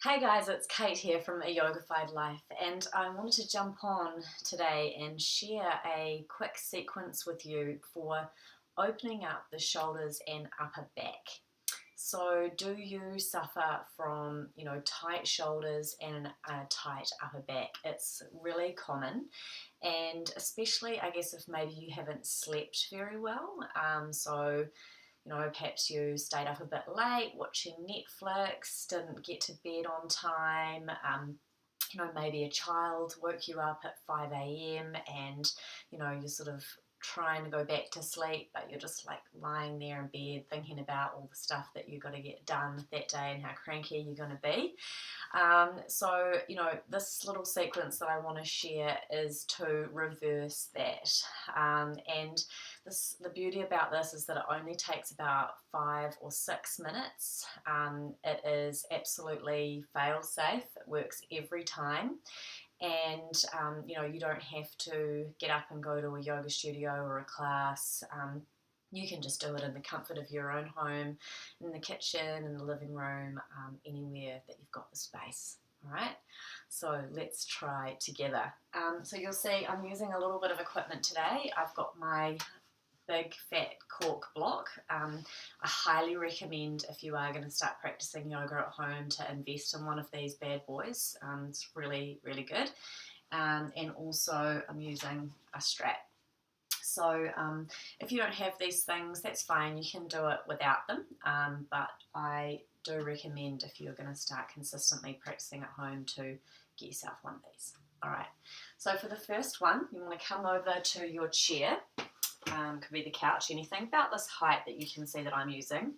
Hey guys, it's Kate here from A Yogafied Life, and I wanted to jump on today and share a quick sequence with you for opening up the shoulders and upper back. So, do you suffer from, tight shoulders and a tight upper back? It's really common, and especially, I guess, if maybe you haven't slept very well. Perhaps you stayed up a bit late watching Netflix, didn't get to bed on time. Maybe a child woke you up at 5 a.m. and, you're sort of trying to go back to sleep, but you're just like lying there in bed thinking about all the stuff that you've got to get done that day and how cranky you're going to be. This little sequence that I want to share is to reverse that. The beauty about this is that it only takes about 5 or 6 minutes. It is absolutely fail-safe. It works every time. And, you don't have to get up and go to a yoga studio or a class. You can just do it in the comfort of your own home, in the kitchen, in the living room, anywhere that you've got the space. All right, so let's try together. So you'll see I'm using a little bit of equipment today. I've got my big fat cork block. I highly recommend, if you are going to start practicing yoga at home, to invest in one of these bad boys. It's really, really good. And also I'm using a strap. So if you don't have these things, that's fine. You can do it without them. But I do recommend, if you're going to start consistently practicing at home, to get yourself one of these. All right. So for the first one, you want to come over to your chair. Could be the couch, anything about this height that you can see that I'm using.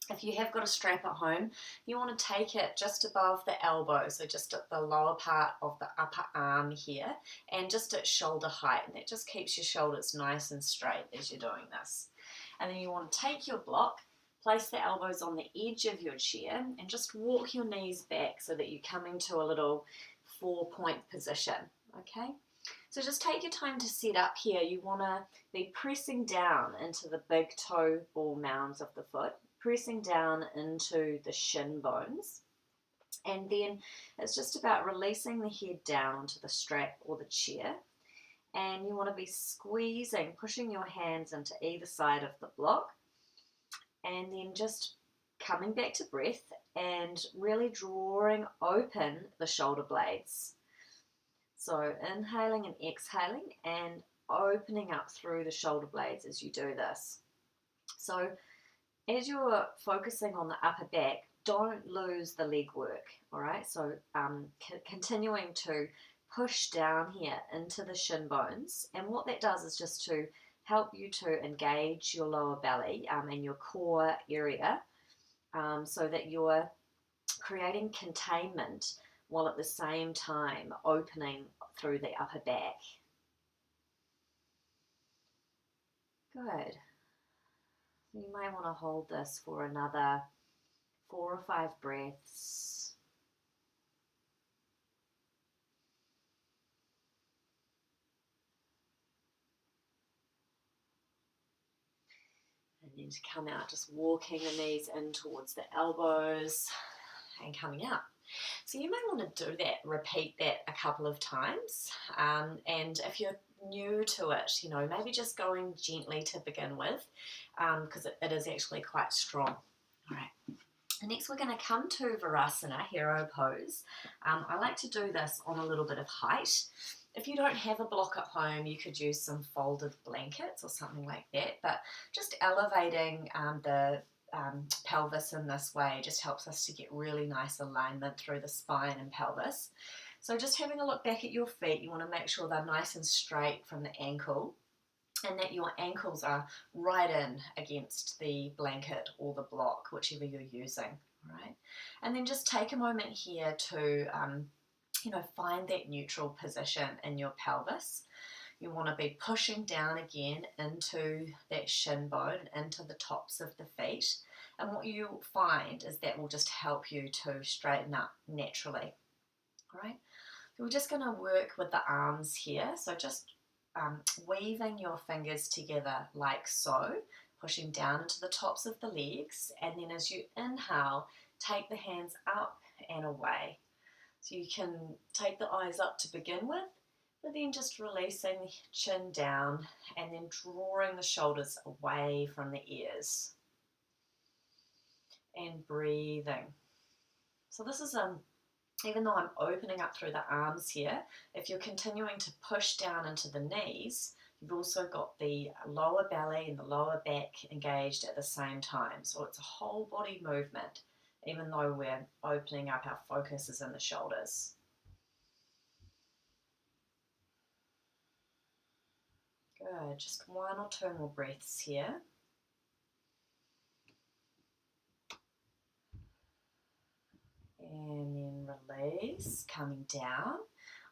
If you have got a strap at home, you want to take it just above the elbow, so just at the lower part of the upper arm here, and just at shoulder height, and that just keeps your shoulders nice and straight as you're doing this. And then you want to take your block, place the elbows on the edge of your chair, and just walk your knees back so that you come into a little 4-point position, okay? So just take your time to set up here. You want to be pressing down into the big toe ball mounds of the foot, pressing down into the shin bones. And then it's just about releasing the head down onto the strap or the chair. And you want to be squeezing, pushing your hands into either side of the block. And then just coming back to breath and really drawing open the shoulder blades. So inhaling and exhaling and opening up through the shoulder blades as you do this. So as you're focusing on the upper back, don't lose the leg work, all right? So continuing to push down here into the shin bones. And what that does is just to help you to engage your lower belly and your core area so that you're creating containment while at the same time opening through the upper back. Good. You may want to hold this for another 4 or 5 breaths. And then to come out, just walking the knees in towards the elbows and coming out. So you may want to do that, repeat that a couple of times. And if you're new to it, maybe just going gently to begin with, because it is actually quite strong. All right. And next we're going to come to Virasana, hero pose. I like to do this on a little bit of height. If you don't have a block at home, you could use some folded blankets or something like that, but just elevating the pelvis in this way just helps us to get really nice alignment through the spine and pelvis. So just having a look back at your feet, you want to make sure they're nice and straight from the ankle and that your ankles are right in against the blanket or the block, whichever you're using, right? And then just take a moment here to find that neutral position in your pelvis. You want to be pushing down again into that shin bone, into the tops of the feet. And what you'll find is that will just help you to straighten up naturally. All right. So we're just going to work with the arms here. So just weaving your fingers together like so, pushing down into the tops of the legs. And then as you inhale, take the hands up and away. So you can take the eyes up to begin with, but then just releasing the chin down and then drawing the shoulders away from the ears. And breathing. So this is even though I'm opening up through the arms here, if you're continuing to push down into the knees, you've also got the lower belly and the lower back engaged at the same time. So it's a whole body movement, even though we're opening up, our focus is in the shoulders. Good, just 1 or 2 more breaths here. And then release, coming down.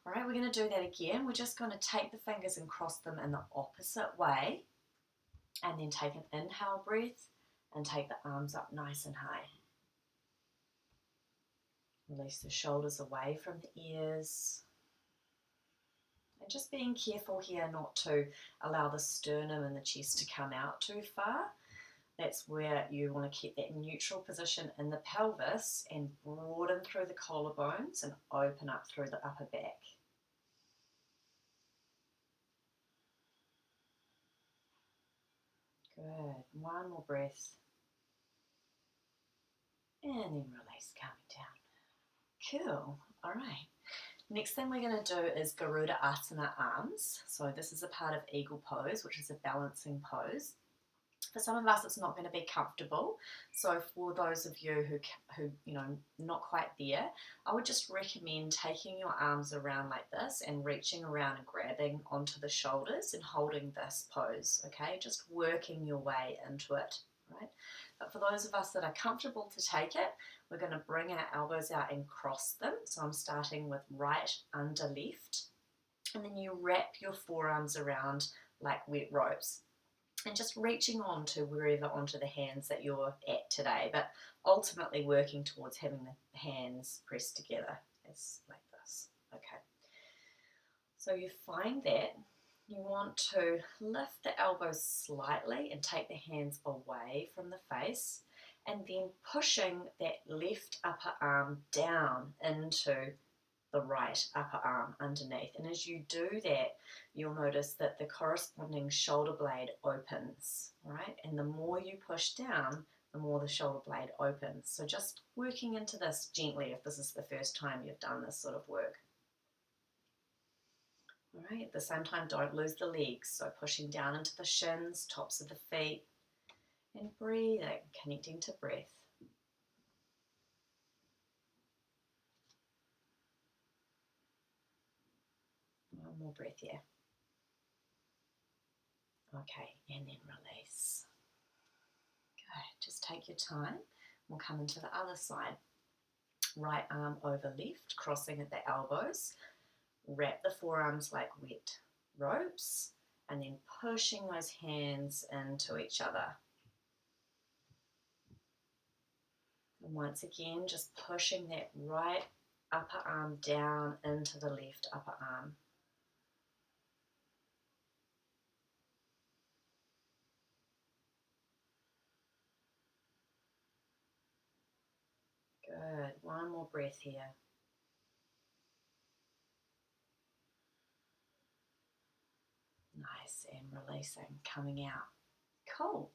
All right, we're going to do that again. We're just going to take the fingers and cross them in the opposite way. And then take an inhale breath and take the arms up nice and high. Release the shoulders away from the ears. And just being careful here not to allow the sternum and the chest to come out too far. That's where you want to keep that neutral position in the pelvis and broaden through the collarbones and open up through the upper back. Good. 1 more breath. And then release, coming down. Cool. All right. Next thing we're going to do is Garuda Asana arms. So this is a part of Eagle Pose, which is a balancing pose. For some of us, it's not going to be comfortable. So for those of you who not quite there, I would just recommend taking your arms around like this and reaching around and grabbing onto the shoulders and holding this pose, okay? Just working your way into it, right? But for those of us that are comfortable to take it, we're going to bring our elbows out and cross them. So I'm starting with right under left, and then you wrap your forearms around like wet ropes. And just reaching on to wherever onto the hands that you're at today, but ultimately working towards having the hands pressed together as like this. Okay. So you find that you want to lift the elbows slightly and take the hands away from the face, and then pushing that left upper arm down into the right upper arm underneath. And as you do that, you'll notice that the corresponding shoulder blade opens, right? And the more you push down, the more the shoulder blade opens. So just working into this gently if this is the first time you've done this sort of work. All right, at the same time, don't lose the legs. So pushing down into the shins, tops of the feet, and breathing, connecting to breath. One more breath here. Okay, and then release. Good, just take your time. We'll come into the other side. Right arm over left, crossing at the elbows. Wrap the forearms like wet ropes, and then pushing those hands into each other. And once again, just pushing that right upper arm down into the left upper arm. Good. One more breath here. Nice, and releasing, coming out. Cool.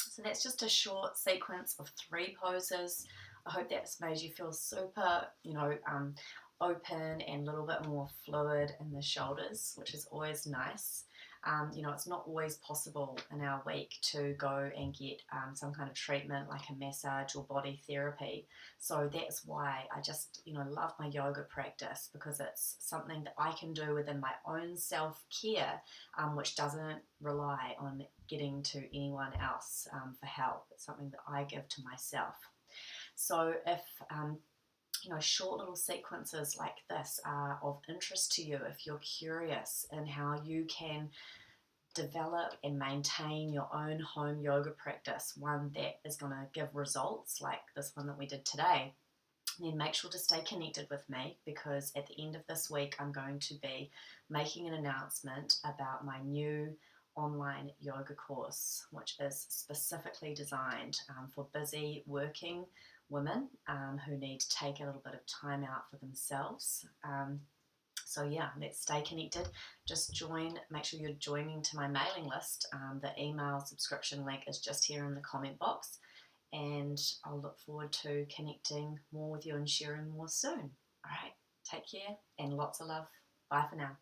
So that's just a short sequence of 3 poses. I hope that's made you feel super, open and a little bit more fluid in the shoulders, which is always nice. It's not always possible in our week to go and get some kind of treatment like a massage or body therapy. So that's why I just, love my yoga practice, because it's something that I can do within my own self-care, which doesn't rely on getting to anyone else for help. It's something that I give to myself. So if short little sequences like this are of interest to you, if you're curious in how you can develop and maintain your own home yoga practice, one that is going to give results like this one that we did today, then make sure to stay connected with me, because at the end of this week I'm going to be making an announcement about my new online yoga course, which is specifically designed for busy working women who need to take a little bit of time out for themselves. So yeah, let's stay connected. Just join, make sure you're joining to my mailing list. The email subscription link is just here in the comment box, and I'll look forward to connecting more with you and sharing more soon. All right, take care and lots of love. Bye for now.